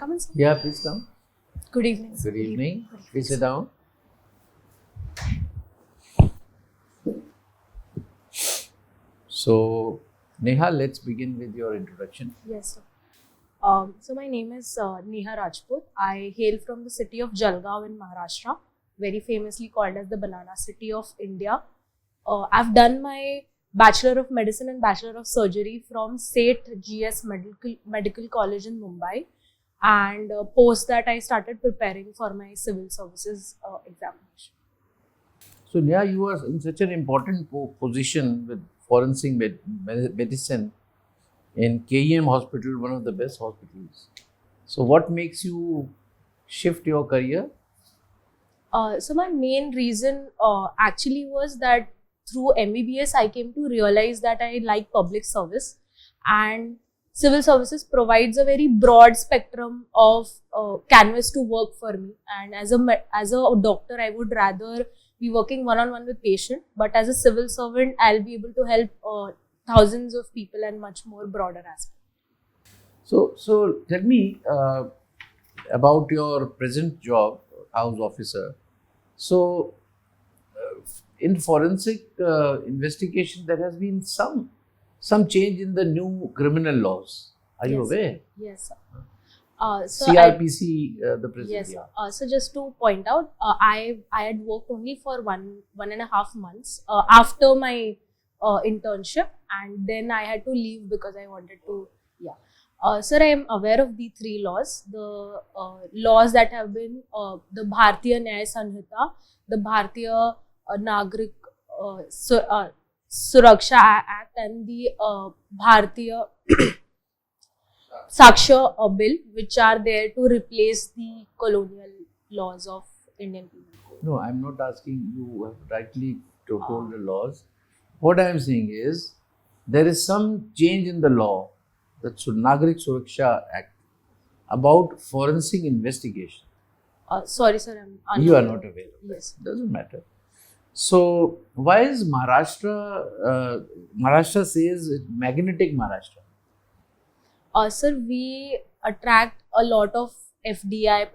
come in, sir? Yeah, please come. Good evening, sir. Good evening. Please sit down. So, Neha, let's begin with your introduction. Yes, sir. So my name is Neha Rajput. I hail from the city of Jalgaon in Maharashtra, very famously called as the Banana City of India. I've done my Bachelor of Medicine and Bachelor of Surgery from SATE GS Medical College in Mumbai. And post that, I started preparing for my civil services examination. So, Neha, you are in such an important position with forensic medicine in KEM Hospital, one of the best hospitals. So, what makes you shift your career? So my main reason actually was that through MBBS, I came to realize that I like public service, and civil services provides a very broad spectrum of canvas to work for me. And as a doctor, I would rather be working one-on-one with patient, but as a civil servant, I'll be able to help thousands of people and much more broader aspect. So tell me about your present job, house officer. So, in forensic investigation, there has been some change in the new criminal laws. Are you Yes. aware? Yes, sir. So CRPC, the president. Yes, Yeah. sir. So just to point out, I had worked only for one and a half months after my internship, and then I had to leave because I wanted to. Yeah. Sir, I am aware of the three laws. The laws that have been the Bharatiya Nyaya Sanhita, the Bharatiya Nagrik Suraksha Act, and the Bharatiya Saksha Bill, which are there to replace the colonial laws of Indian Penal Code. No, I'm not asking you have rightly told the laws. What I'm saying is there is some change in the law, the Nagrik Suraksha Act, about forensic investigation. Sorry, sir, I'm You are not aware of that. Yes. Doesn't matter. So why is Maharashtra? Maharashtra says magnetic Maharashtra. Sir, we attract a lot of FDI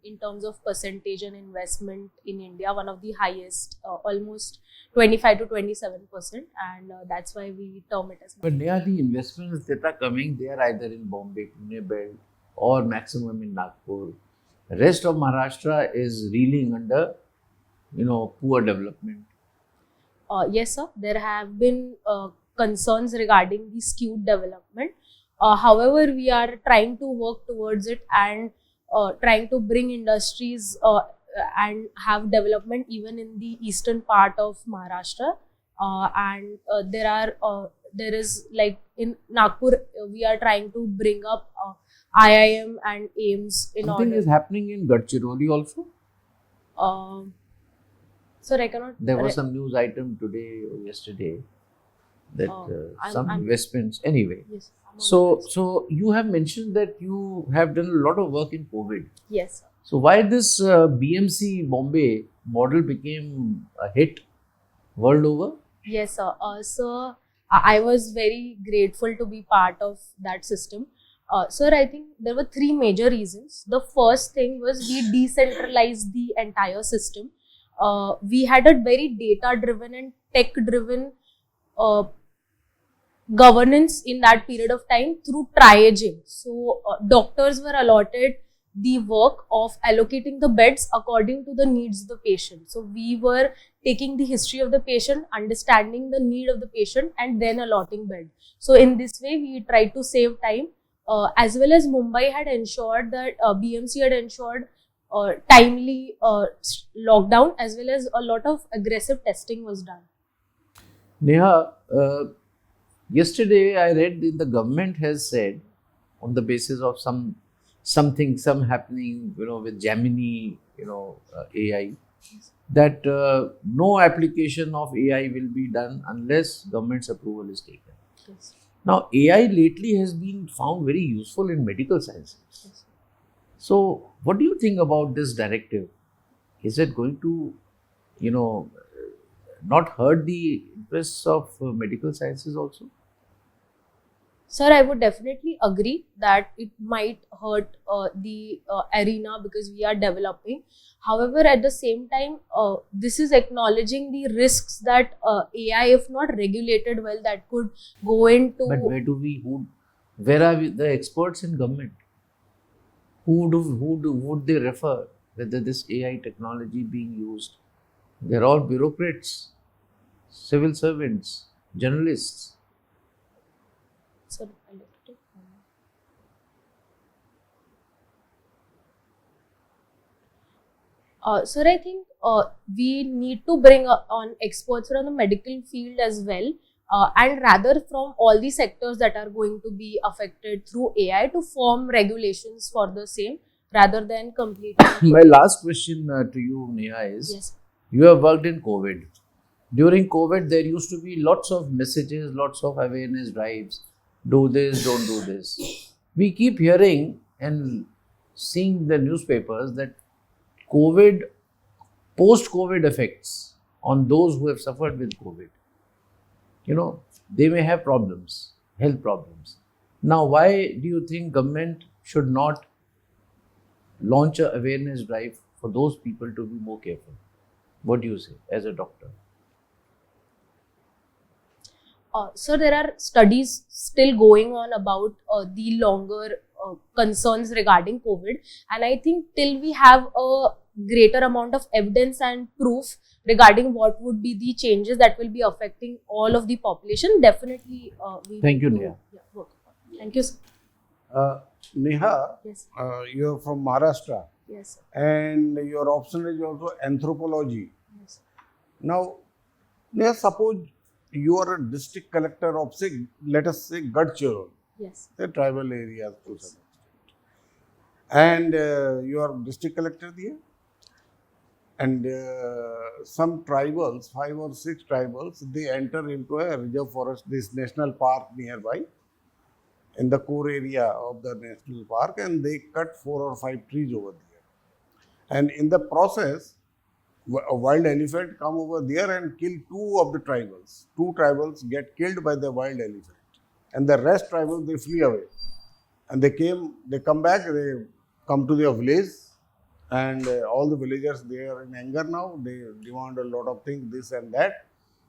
in terms of percentage and investment in India, one of the highest, almost 25 to 27%, and that's why we term it as. But Neha, the investments that are coming, they are either in Bombay, Pune belt, or maximum in Nagpur. The rest of Maharashtra is reeling under, poor development. Yes, sir. There have been concerns regarding the skewed development. However, we are trying to work towards it and trying to bring industries and have development even in the eastern part of Maharashtra. And there is like in Nagpur, we are trying to bring up IIM and AIMS in Something order. is happening in Gadchiroli also. Sir, I cannot. There was some news item today or yesterday that some investments. Anyway, Yes. I'm so you have mentioned that you have done a lot of work in COVID. Yes, sir. So why this BMC Bombay model became a hit world over? Yes, sir. So I was very grateful to be part of that system. Sir, I think there were three major reasons. The first thing was we decentralized the entire system. We had a very data-driven and tech-driven governance in that period of time through triaging. So doctors were allotted the work of allocating the beds according to the needs of the patient. So we were taking the history of the patient, understanding the need of the patient, and then allotting bed. So in this way, we tried to save time, as well as Mumbai had ensured that BMC had ensured timely lockdown, as well as a lot of aggressive testing was done. Neha, yesterday I read that the government has said, on the basis of some happening, with Gemini, AI, that no application of AI will be done unless government's approval is taken. Yes. Now, AI lately has been found very useful in medical sciences. Yes. So, what do you think about this directive? Is it going to, not hurt the interests of medical sciences also? Sir, I would definitely agree that it might hurt the arena because we are developing. However, at the same time, this is acknowledging the risks that AI, if not regulated well, that could go into. But where are the experts in government? Who would they refer? Whether this AI technology being used? They're all bureaucrats, civil servants, journalists. Sir, I left it. Sir, I think we need to bring on experts from the medical field as well, and rather from all the sectors that are going to be affected through AI to form regulations for the same rather than completely. My last question to you, Neha, is Yes. you have worked in COVID. During COVID, there used to be lots of messages, lots of awareness drives. Do this, don't do this. We keep hearing and seeing the newspapers that COVID, post-COVID effects on those who have suffered with COVID. They may have problems, health problems. Now, why do you think government should not launch an awareness drive for those people to be more careful? What do you say as a doctor? So there are studies still going on about the longer concerns regarding COVID, and I think till we have a greater amount of evidence and proof regarding what would be the changes that will be affecting all of the population, definitely we Thank need you, to, Neha. work upon it. Thank you, sir. Neha, Yes. you are from Maharashtra Yes, sir. and your option is also anthropology. Yes. Now, Neha, suppose you are a district collector of, say, let us say, Gadchiroli, Yes. the tribal areas to some extent. And you are district collector there. And some tribals, 5 or 6 tribals, they enter into a reserve forest, this national park nearby, in the core area of the national park, and they cut 4 or 5 trees over there. And in the process, a wild elephant come over there and kill 2 of the tribals. 2 tribals get killed by the wild elephant, and the rest tribals, they flee away. And they come back, they come to their village, and all the villagers, they are in anger now. They demand a lot of things, this and that,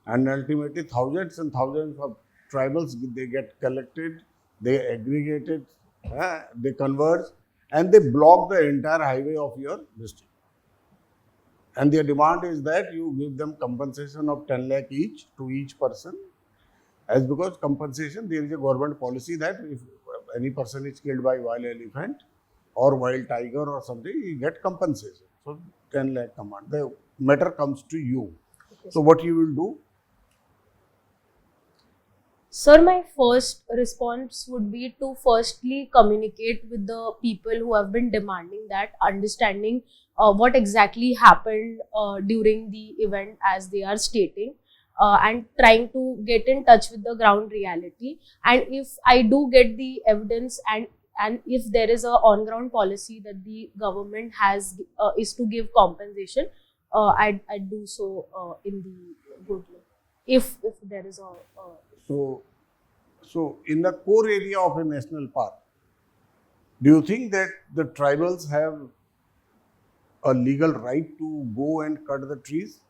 and ultimately thousands and thousands of tribals, they get collected, they aggregated, they converge, and they block the entire highway of your district. And their demand is that you give them compensation of 10 lakh each to each person, as because compensation, there is a government policy that if any person is killed by wild elephant or wild tiger or something, you get compensation. So 10 lakh command. The matter comes to you. Okay. So what you will do? Sir, my first response would be to firstly communicate with the people who have been demanding that, understanding what exactly happened during the event as they are stating, and trying to get in touch with the ground reality. And if I do get the evidence and if there is a on-ground policy that the government has is to give compensation, I'd do so in the good way. If there is a So in the core area of a national park, do you think that the tribals have a legal right to go and cut the trees?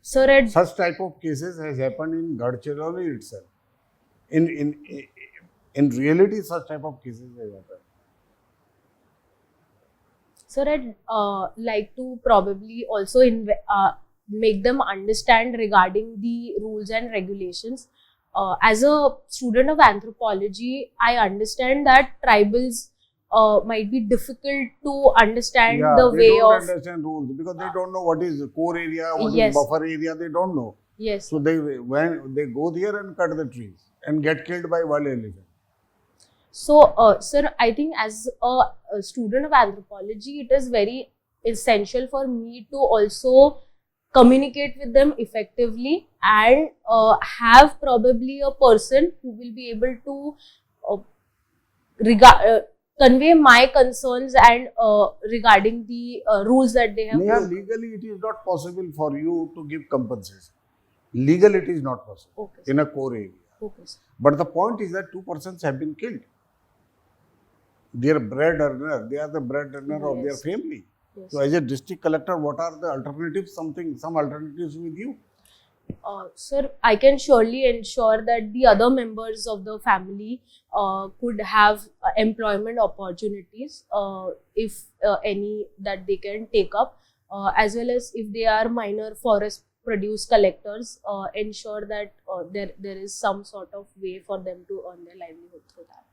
Sir, at Such type of cases has happened in Gadchiroli itself. In reality, such type of cases have happened. Sir, I'd like to probably also make them understand regarding the rules and regulations. As a student of anthropology, I understand that tribals might be difficult to understand the they way don't of. understand rules because they don't know what is core area, what Yes. is buffer area, they don't know. Yes. So when they go there and cut the trees and get killed by wild elephant. So, sir, I think as a student of anthropology, it is very essential for me to also communicate with them effectively and have probably a person who will be able to convey my concerns and regarding the rules that they have. Neha, broken. legally it is not possible for you to give compensation. Legal, it is not possible Okay, sir. in a core area. Okay, sir. But the point is that 2 persons have been killed. They are bread earner. They are the bread earner of their Yes. family. Yes. So, as a district collector, what are the alternatives? Some alternatives with you. Sir, I can surely ensure that the other members of the family could have employment opportunities, if any that they can take up, as well as if they are minor forest produce collectors, ensure that there is some sort of way for them to earn their livelihood through that.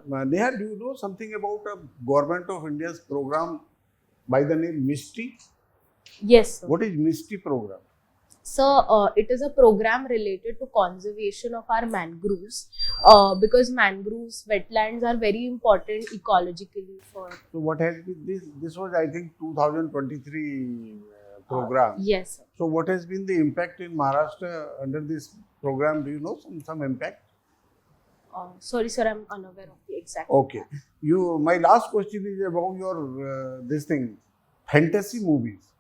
Neha, do you know something about a Government of India's program by the name MISTI? Yes, sir. What is MISTI program? So, it is a program related to conservation of our mangroves, because mangroves, wetlands are very important ecologically for. So, what has been this? This was, I think, 2023 program. Yes, sir. So, what has been the impact in Maharashtra under this program? Do you know some impact? Sorry, sir, I'm unaware of the exact. Okay. My last question is about your this thing, fantasy movies.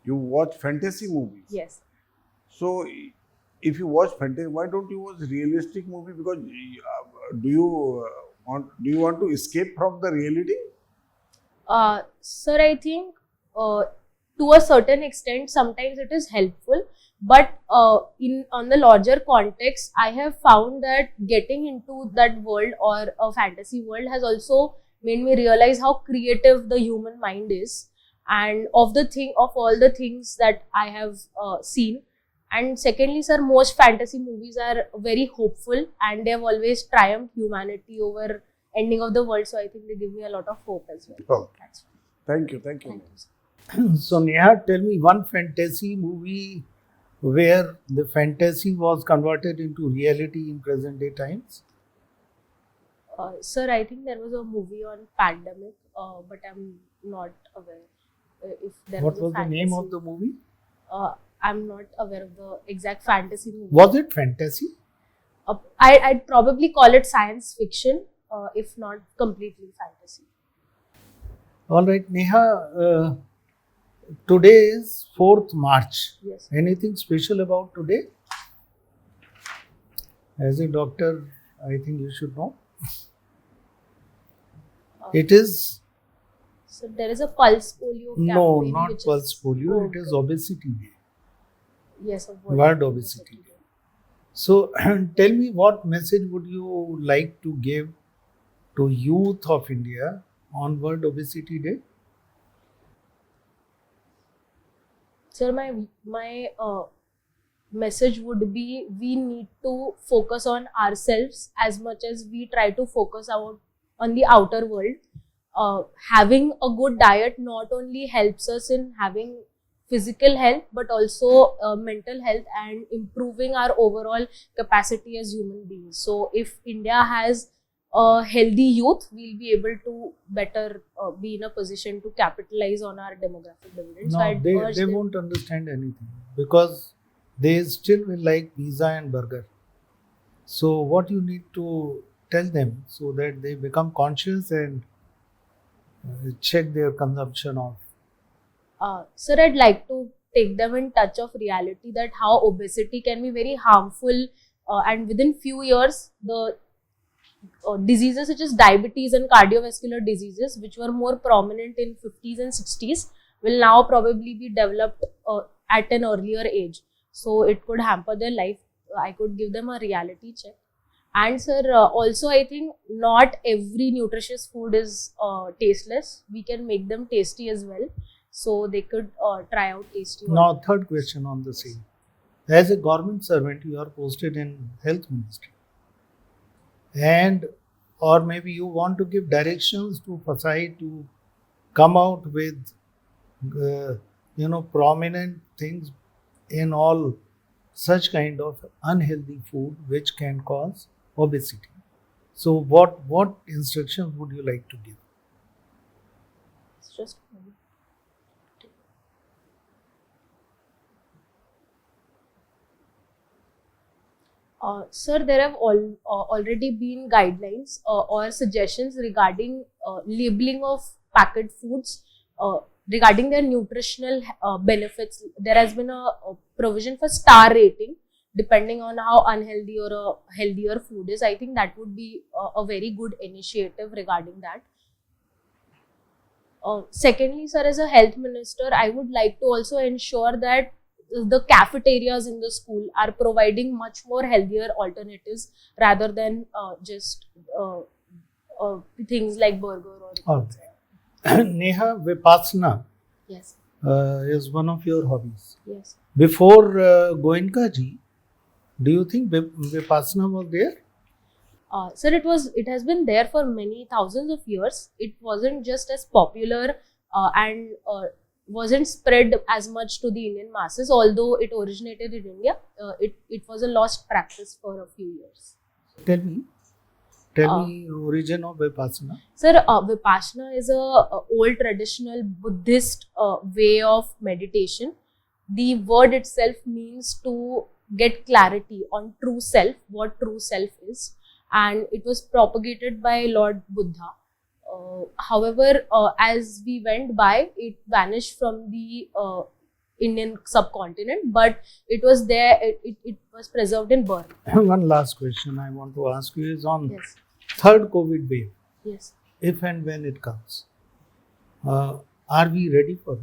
You watch fantasy movies. Yes. So, if you watch fantasy, why don't you watch realistic movie? Because do you want to escape from the reality? Sir, I think to a certain extent, sometimes it is helpful, but on the larger context, I have found that getting into that world or a fantasy world has also made me realize how creative the human mind is, and of all the things that I have seen. And secondly, sir, most fantasy movies are very hopeful, and they have always triumphed humanity over ending of the world. So I think they give me a lot of hope as well. Okay. That's Thank you. Thank you, sir. So Neha, tell me one fantasy movie where the fantasy was converted into reality in present day times. Sir, I think there was a movie on pandemic, but I'm not aware if there What was was a the fantasy. name of the movie? I'm not aware of the exact fantasy movie. Was it fantasy? I'd probably call it science fiction, if not completely fantasy. All right, Neha. Today is 4th March. Yes. Anything special about today? As a doctor, I think you should know. It is So there is a pulse polio campaign. no, not which pulse is, polio. Oh, It is okay. obesity day. Yes, of World Obesity Day. So, tell me, what message would you like to give to youth of India on World Obesity Day? Sir, my message would be, we need to focus on ourselves as much as we try to focus on the outer world. Having a good diet not only helps us in having physical health, but also mental health and improving our overall capacity as human beings. So if India has a healthy youth, we'll be able to better be in a position to capitalize on our demographic dividend. So No, I'd they urge them- won't understand anything because they still will like pizza and burger. So, what you need to tell them so that they become conscious and check their consumption of. Sir, I'd like to take them in touch of reality that how obesity can be very harmful, and within few years, the diseases such as diabetes and cardiovascular diseases, which were more prominent in 50s and 60s, will now probably be developed at an earlier age. So it could hamper their life. I could give them a reality check. And sir, also I think not every nutritious food is tasteless. We can make them tasty as well. So they could try out tasty. Now, third question on the same. As a government servant, you are posted in Health Ministry. And or maybe you want to give directions to FSI to come out with prominent things in all such kind of unhealthy food which can cause obesity. So what instructions would you like to give? It's just sir, there have already been guidelines or suggestions regarding labeling of packaged foods. regarding their nutritional benefits, there has been a provision for star rating depending on how unhealthy or healthier food is. I think that would be a very good initiative regarding that. Secondly, sir, as a health minister, I would like to also ensure that the cafeterias in the school are providing much more healthier alternatives rather than just things like burger or. Okay. Neha, Vipassana Yes. is one of your hobbies. Yes. Before Goenka ji, do you think Vipassana was there? Sir, it has been there for many thousands of years. It wasn't just as popular and wasn't spread as much to the Indian masses, although it originated in India. It was a lost practice for a few years. Tell me origin of Vipassana. Sir, Vipassana is a old traditional Buddhist way of meditation. The word itself means to get clarity on true self, what true self is, and it was propagated by Lord Buddha. However, as we went by, it vanished from the Indian subcontinent, but it was there. It was preserved in Burma. One last question I want to ask you is on Yes. third COVID wave. Yes. If and when it comes, are we ready for it?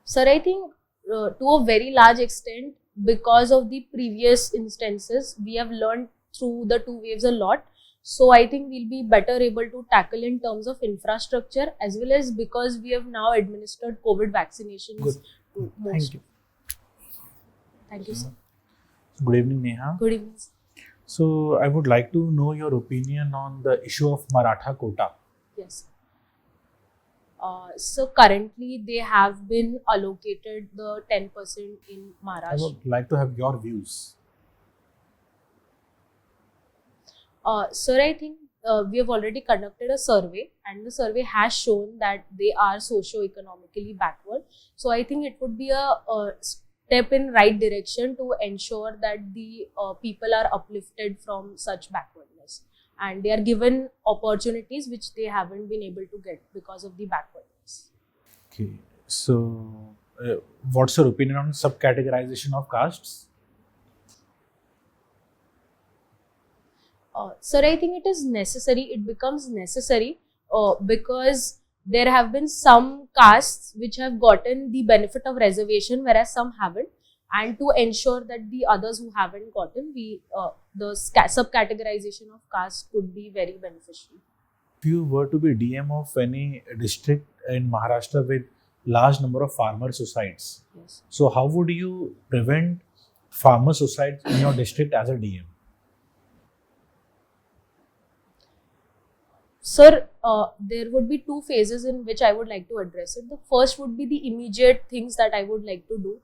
Sir, I think to a very large extent, because of the previous instances, we have learned through the two waves a lot. So I think we'll be better able to tackle in terms of infrastructure, as well as because we have now administered COVID vaccinations. Good. To most. Thank you. Thank you, sir. Good evening, Neha. Good evening, sir. So, I would like to know your opinion on the issue of Maratha quota. Yes. So currently they have been allocated the 10% in I Maharashtra. would like to have your views. Sir, I think we have already conducted a survey, and the survey has shown that they are socio-economically backward. So I think it would be a step in right direction to ensure that the people are uplifted from such backwardness, and they are given opportunities which they haven't been able to get because of the backwardness. Okay. So, what's your opinion on subcategorization of castes? Sir, I think it is necessary. It becomes necessary because there have been some castes which have gotten the benefit of reservation, whereas some haven't. And to ensure that the others who haven't gotten, the subcategorization of caste could be very beneficial. If you were to be DM of any district in Maharashtra with large number of farmer societies, Yes. so how would you prevent farmer societies in your district as a DM? Sir, there would be two phases in which I would like to address it. The first would be the immediate things that I would like to do.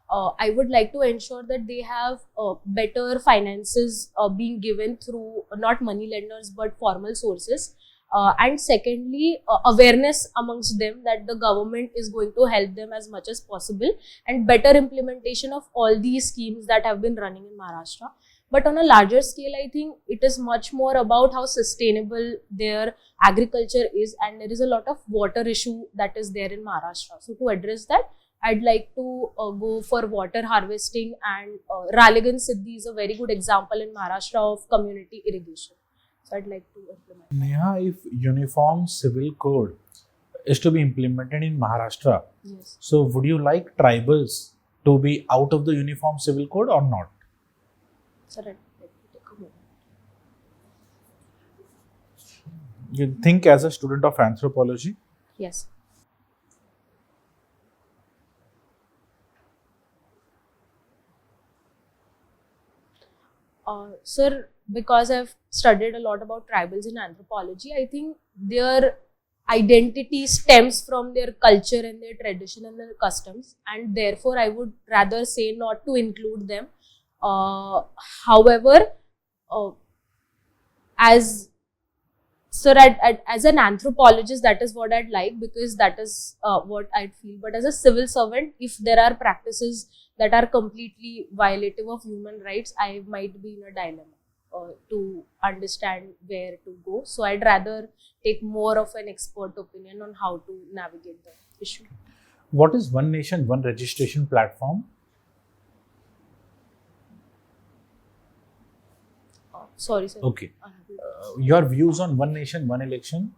I would like to ensure that they have better finances being given through not money lenders but formal sources. And secondly, awareness amongst them that the government is going to help them as much as possible, and better implementation of all these schemes that have been running in Maharashtra. But on a larger scale, I think it is much more about how sustainable their agriculture is, and there is a lot of water issue that is there in Maharashtra. So to address that, I'd like to go for water harvesting, and Ralegan Siddhi is a very good example in Maharashtra of community irrigation. So I'd like to implement. Neha, if uniform civil code is to be implemented in Maharashtra, Yes. so would you like tribals to be out of the uniform civil code or not? Sir, I'd like to take a moment. You think as a student of anthropology? Yes. Sir, because I've studied a lot about tribals in anthropology, I think their identity stems from their culture and their tradition and their customs, and therefore I would rather say not to include them. However, as sir, as an anthropologist, that is what I'd like, because that is what I'd feel. But as a civil servant, if there are practices that are completely violative of human rights, I might be in a dilemma. to understand where to go. So I'd rather take more of an expert opinion on how to navigate the issue. What is One Nation, One Registration platform? Sorry, sir. Okay. Your views on One Nation, One Election?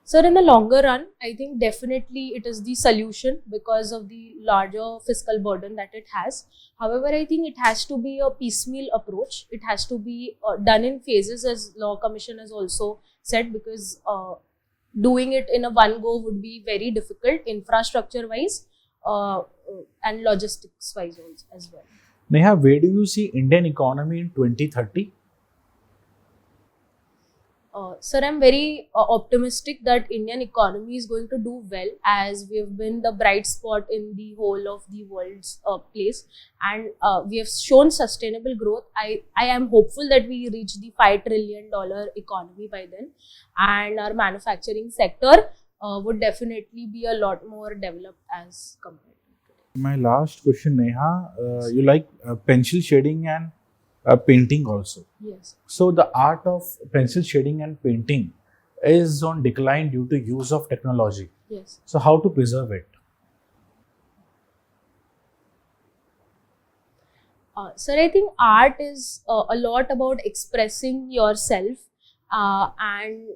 Sir, in the longer run, I think definitely it is the solution because of the larger fiscal burden that it has. However, I think it has to be a piecemeal approach. It has to be done in phases, as Law Commission has also said, because doing it in a one go would be very difficult, infrastructure wise and logistics wise also as well. Neha, where do you see Indian economy in 2030? Sir, I'm very optimistic that Indian economy is going to do well, as we have been the bright spot in the whole of the world's place, and we have shown sustainable growth. I am hopeful that we reach the $5 trillion economy by then, and our manufacturing sector would definitely be a lot more developed as compared to today. My last question, Neha, you like pencil shading and painting also. Yes. So the art of pencil shading and painting is on decline due to use of technology. Yes. So how to preserve it? Sir, I think art is a lot about expressing yourself, and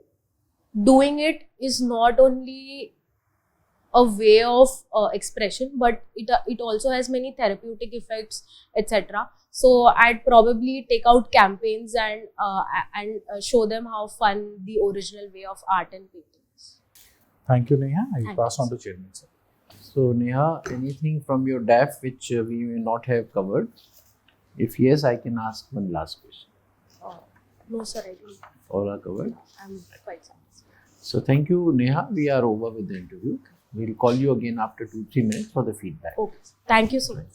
doing it is not only a way of expression, but it also has many therapeutic effects, etc. So I'd probably take out campaigns and show them how fun the original way of art and painting is. Thank you, Neha. I Thank pass you, on to Chairman, sir. So, Neha, anything from your DAF which we may not have covered? If yes, I can ask one last question. No, sir, I think All are covered. I'm quite satisfied. So, thank you, Neha. We are over with the interview. We'll call you again after 2-3 minutes for the feedback. Okay. Thank you so much.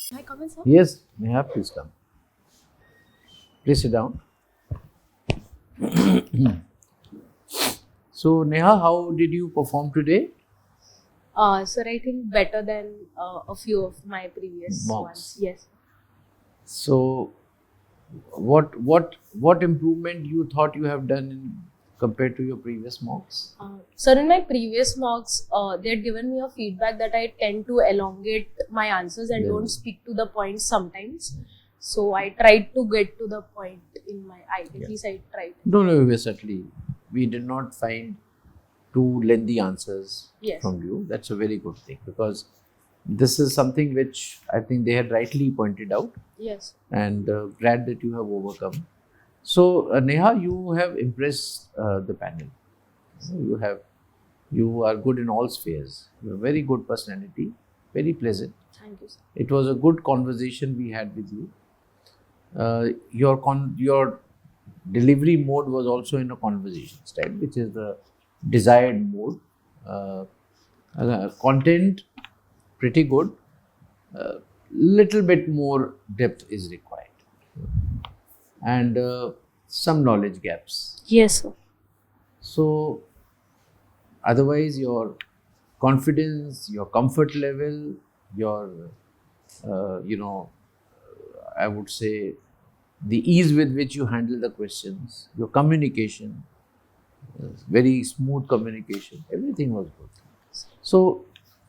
Can I come in, sir? Yes, Neha, please come. Please sit down. So, Neha, how did you perform today? Sir, I think better than a few of my previous Mocks. ones. Yes. So, what improvement you thought you have done compared to your previous mocks? Sir, in my previous mocks, they had given me a feedback that I tend to elongate my answers and Yeah. don't speak to the point sometimes. So I tried to get to the point in my at least I tried. No, certainly. We did not find too lengthy answers Yes. from you. That's a very good thing, because this is something which I think they had rightly pointed out, Yes. and glad that you have overcome. So, Neha, you have impressed the panel. You are good in all spheres. You have a very good personality, very pleasant. Thank you, sir. It was a good conversation we had with you. Your delivery mode was also in a conversation style, which is the desired mode. Content pretty good. Little bit more depth is required, and some knowledge gaps. Yes, sir. So, otherwise, your confidence, your comfort level, your, I would say, the ease with which you handle the questions, your communication, very smooth communication, everything was good. So,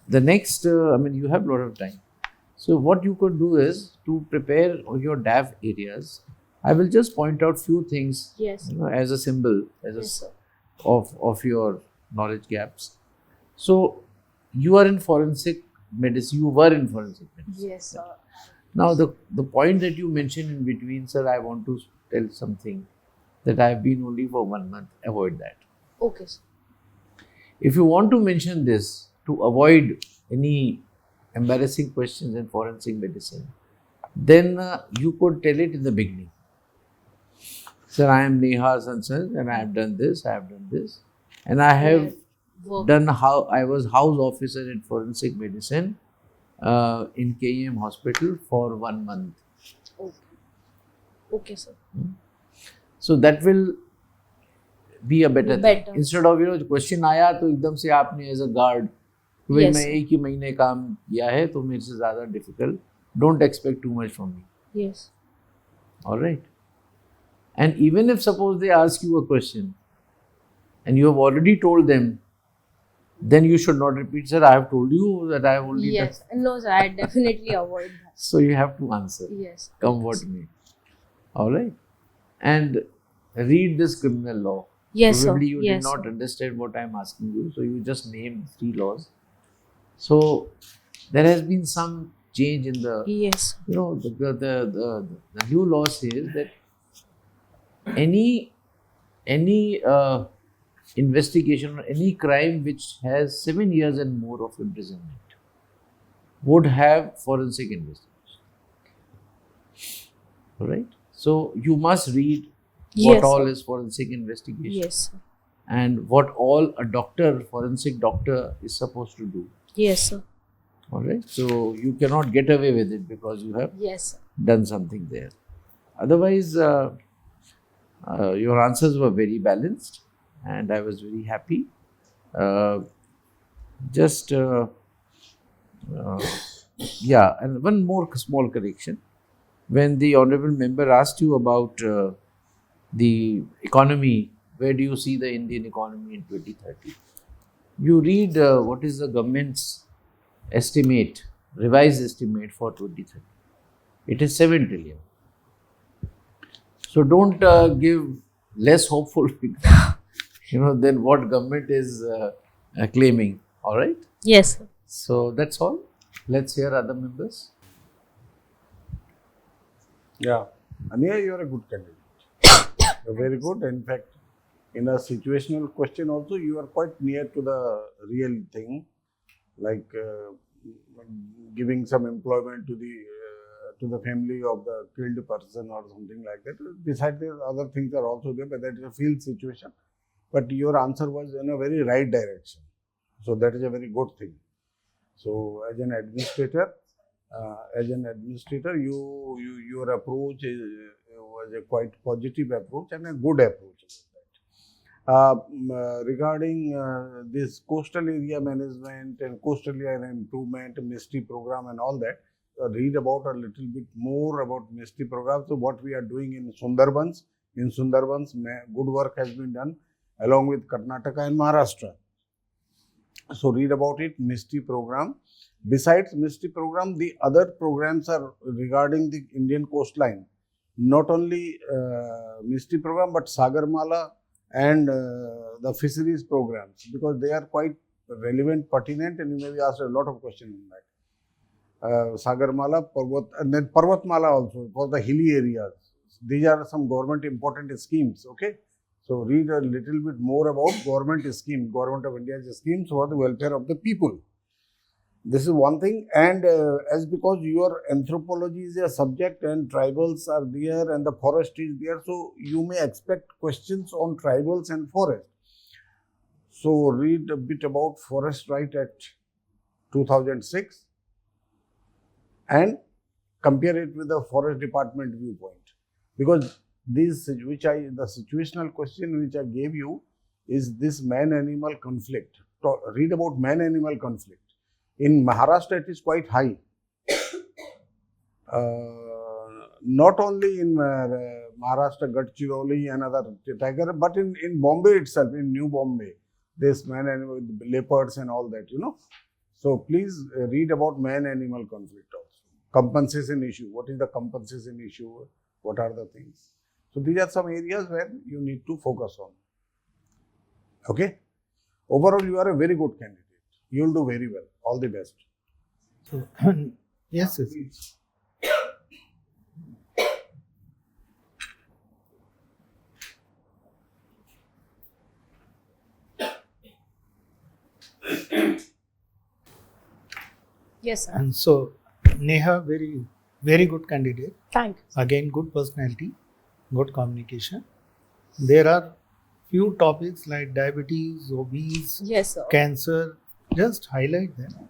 the next, you have a lot of time. So, what you could do is to prepare your DAF areas. I will just point out few things, Yes. as a symbol, Yes, sir. of your knowledge gaps. So, you are in forensic medicine. You were in forensic medicine. Yes, sir. Now, the point that you mentioned in between, sir, I want to tell something that I have been only for 1 month. Avoid that. Okay, sir. If you want to mention this to avoid any embarrassing questions in forensic medicine, then you could tell it in the beginning. Sir, I am Neha Sansad and I have done this, and I have Work. done how I was house officer in forensic medicine in KEM hospital for 1 month. Okay. Okay, sir. So that will be a better thing. Better. Instead of question आया तो एकदम से आपने as a guard भाई Yes, मैं sir. 1 ही महीने काम किया है तो मेरे से ज़्यादा difficult Don't expect too much from me. Yes. All right. And even if suppose they ask you a question and you have already told them, then you should not repeat, sir, I have told you that I have only done. Yes. No, sir, I definitely avoid that. So you have to answer. Yes. Come what may. All right. And read this criminal law. Yes, sir. Probably you did Yes, not sir. understand what I am asking you. So you just named 3 laws. So there has been some change in the, Yes. the new law says that any investigation or any crime which has 7 years and more of imprisonment would have forensic investigation. All right. So you must read what Yes, all sir. is forensic investigation Yes, sir. and what all a doctor, forensic doctor, is supposed to do. Yes, sir. All right. So you cannot get away with it because you have Yes, sir. done something there. Otherwise, your answers were very balanced, and I was very happy. Just yeah, and one more small correction. When the honorable member asked you about the economy, where do you see the Indian economy in 2030? You read what is the government's estimate, revised estimate for 2030. It is 7 trillion. So don't give less hopeful figure, than what government is claiming. All right. Yes, sir. So that's all. Let's hear other members. Yeah. Aniya, you are a good candidate. You're very good. In fact, in a situational question also, you are quite near to the real thing, like giving some employment to the family of the killed person or something like that. Besides, other things are also there, but that is a field situation. But your answer was in a very right direction. So that is a very good thing. So as an administrator, your approach was a quite positive approach and a good approach. Regarding this coastal area management and coastal area improvement, MISTI program and all that, read about a little bit more about MISTI program. So what we are doing in Sundarbans. In Sundarbans, good work has been done along with Karnataka and Maharashtra. So read about it, MISTI program. Besides MISTI program, the other programs are regarding the Indian coastline. Not only MISTI program, but Sagarmala and the fisheries programs, because they are quite relevant, pertinent, and you may be asked a lot of questions on that. Sagarmala, Parvat, and then Parvatmala also for the hilly areas. These are some government important schemes. Okay. So read a little bit more about government scheme, Government of India's schemes for the welfare of the people. This is one thing, and as because your anthropology is a subject and tribals are there and the forest is there, so you may expect questions on tribals and forest. So read a bit about Forest Right Act 2006 and compare it with the Forest Department viewpoint, because the situational question which I gave you is this man-animal conflict. Read about man-animal conflict. In Maharashtra, it is quite high. Not only in Maharashtra, Gadchiroli and other tiger, but in Bombay itself, in New Bombay, this man-animal, leopards and all that, So please read about man-animal conflict also. Compensation issue. What is the compensation issue? What are the things? So these are some areas where you need to focus on. Okay? Overall, you are a very good candidate. You will do very well. All the best. So, yes, yes. Yes, sir. And so, Neha, very, very good candidate. Thank you. Again, good personality, good communication. There are few topics like diabetes, obese, Yes, sir. cancer. Just highlight them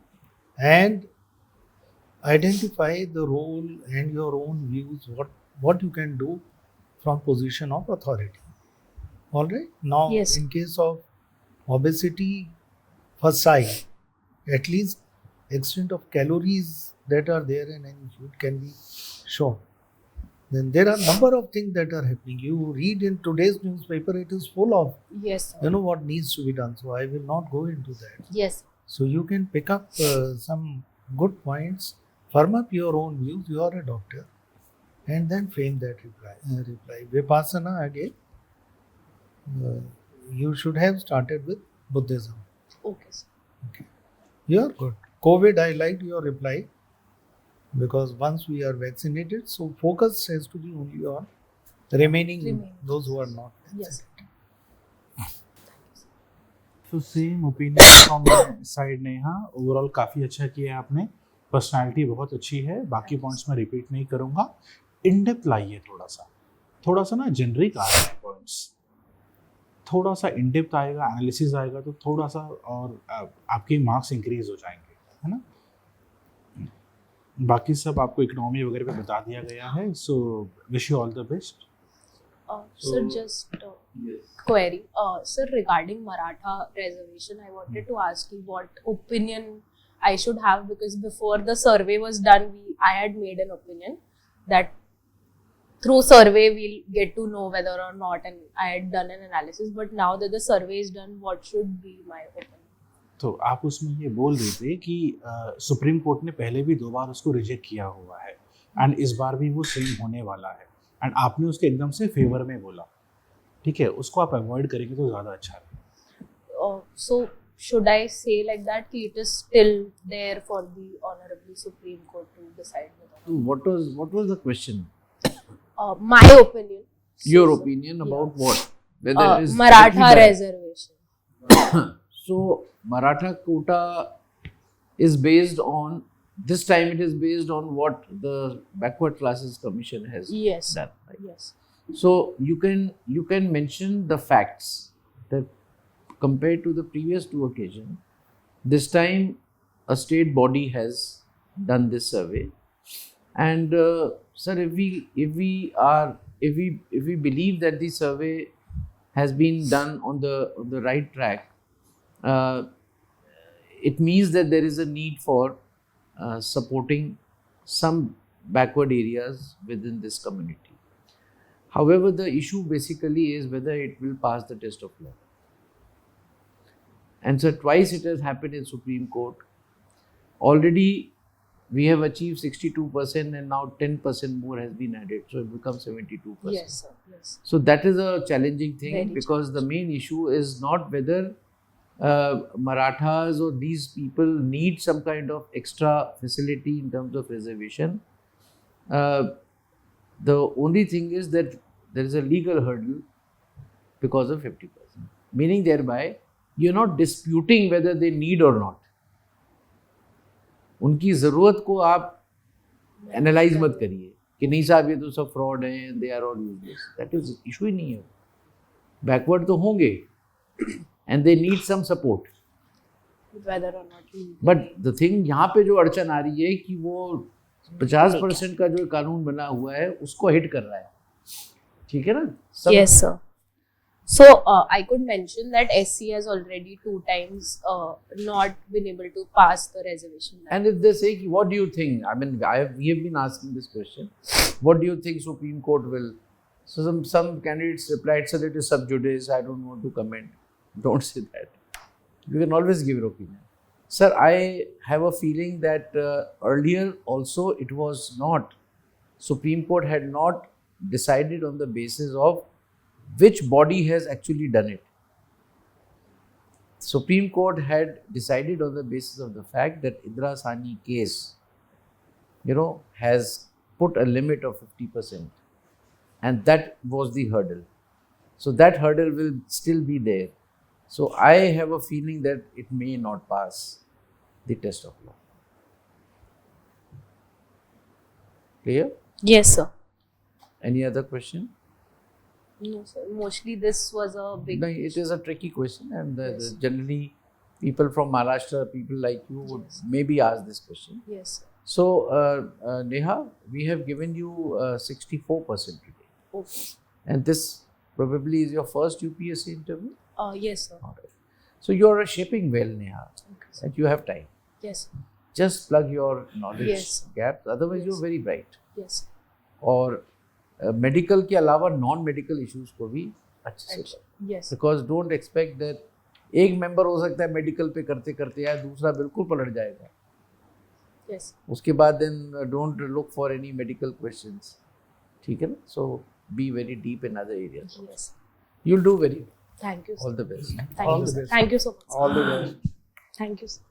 and identify the role and your own views. What you can do from position of authority. All right. Now, Yes. in case of obesity, for size, at least extent of calories that are there in any field can be shown. Then there are number of things that are happening. You read in today's newspaper, it is full of Yes, sir. what needs to be done. So I will not go into that. Yes. So you can pick up some good points, firm up your own views. You are a doctor, and then frame that reply. Vipassana again. You should have started with Buddhism. Okay, sir. Okay. You are good. COVID, I liked your reply because once we are vaccinated, so focus has to be only on remaining those who are not Yes. vaccinated. तो same opinion from my side Neha, overall काफ़ी अच्छा किया है आपने, personality बहुत अच्छी है, बाकी पॉइंट्स मैं रिपीट नहीं करूँगा, इन डेप्थ लाइए थोड़ा सा ना जेनरिक आ रहा है पॉइंट्स, थोड़ा सा इन डेप्थ आएगा, एनालिसिस आएगा तो थोड़ा सा और आपके मार्क्स इंक्रीज हो जाएंगे, है ना। बाकी सब आपको इकोनॉमी वगैरह पे बता दिया गया है, so wish you all the best. Sir, just query. Sir, regarding Maratha reservation, I wanted to ask you what opinion I should have, because before the survey was done, I had made an opinion that through survey we'll get to know whether or not, and I had done an analysis. But now that the survey is done, what should be my opinion? तो आप उसमें ये बोल रहे थे कि supreme court ने पहले भी 2 बार उसको रिजेक्ट किया हुआ है एंड इस बार भी वो सेम होने वाला है, एंड आपने उसके एकदम से फेवर में बोला, ठीक है, उसको आप अवॉइड करेंगे तो ज़्यादा अच्छा है। So should I say like that कि it is still there for the Honorable Supreme Court to decide whether? What was the question? My opinion. Your opinion about what? Whether it is Maratha correctly done. reservation. So Maratha quota is based on, this time it is based on what the Backward Classes Commission has Yes. done. Right? Yes. So you can mention the facts that compared to the previous 2 occasions, this time a state body has done this survey, and sir, if we believe that the survey has been done on the right track, it means that there is a need for supporting some backward areas within this community. However, the issue basically is whether it will pass the test of law. And so twice it has happened in Supreme Court. Already we have achieved 62% and now 10% more has been added. So it becomes 72%. Yes, sir. Yes. So that is a challenging thing, Very because the main issue is not whether Marathas or these people need some kind of extra facility in terms of reservation. The only thing is that there is a legal hurdle because of 50%. Meaning thereby, you're not disputing whether they need or not. उनकी ज़रूरत को आप analyse मत करिए कि नहीं साहब ये तो सब फ्रॉड हैं, they are all useless, that is issue ही नहीं है। बैकवर्ड तो होंगे and they need some support, Whether or not we. But the thing यहाँ पे जो अड़चन आ रही है कि वो 50% का जो कानून बना हुआ है उसको हिट कर रहा है, ठीक है ना। Yes, sir. So I could mention that SC has already 2 times not been able to pass the reservation. And if they say, what do you think? I mean, we have been asking this question. What do you think Supreme Court will? So some candidates replied, sir, it is sub judice. I don't want to comment. Don't say that. You can always give your opinion. Sir, I have a feeling that earlier also it was not. Supreme Court had not decided on the basis of which body has actually done it. Supreme Court had decided on the basis of the fact that Indira Sahni case, has put a limit of 50%, and that was the hurdle. So that hurdle will still be there. So I have a feeling that it may not pass the test of law. Clear? Yes, sir. Any other question? No, sir. Mostly this was a big. No, it is a tricky question, and generally people from Maharashtra, people like you, would maybe ask this question. Yes, sir. So, Neha, we have given you 64% today, Okay. and this probably is your first UPSC interview. Yes, sir. All right. So you are shaping well, Neha, Okay, sir. and you have time. Yes. just plug your knowledge Yes. gaps, otherwise Yes. you're very bright. Yes. और medical के अलावा non medical issues को भी अच्छे से करो, Yes. Because don't expect that एक member हो सकता है मेडिकल पे करते करते यार दूसरा बिल्कुल पलट जाएगा, Yes. उसके बाद then don't look for any medical questions, ठीक है ना. So be very deep in other areas, Yes. you'll do very well. Thank you. All the best. Thank All you. the Sir. best. Thank you so much. All the best. Thank you. Sir.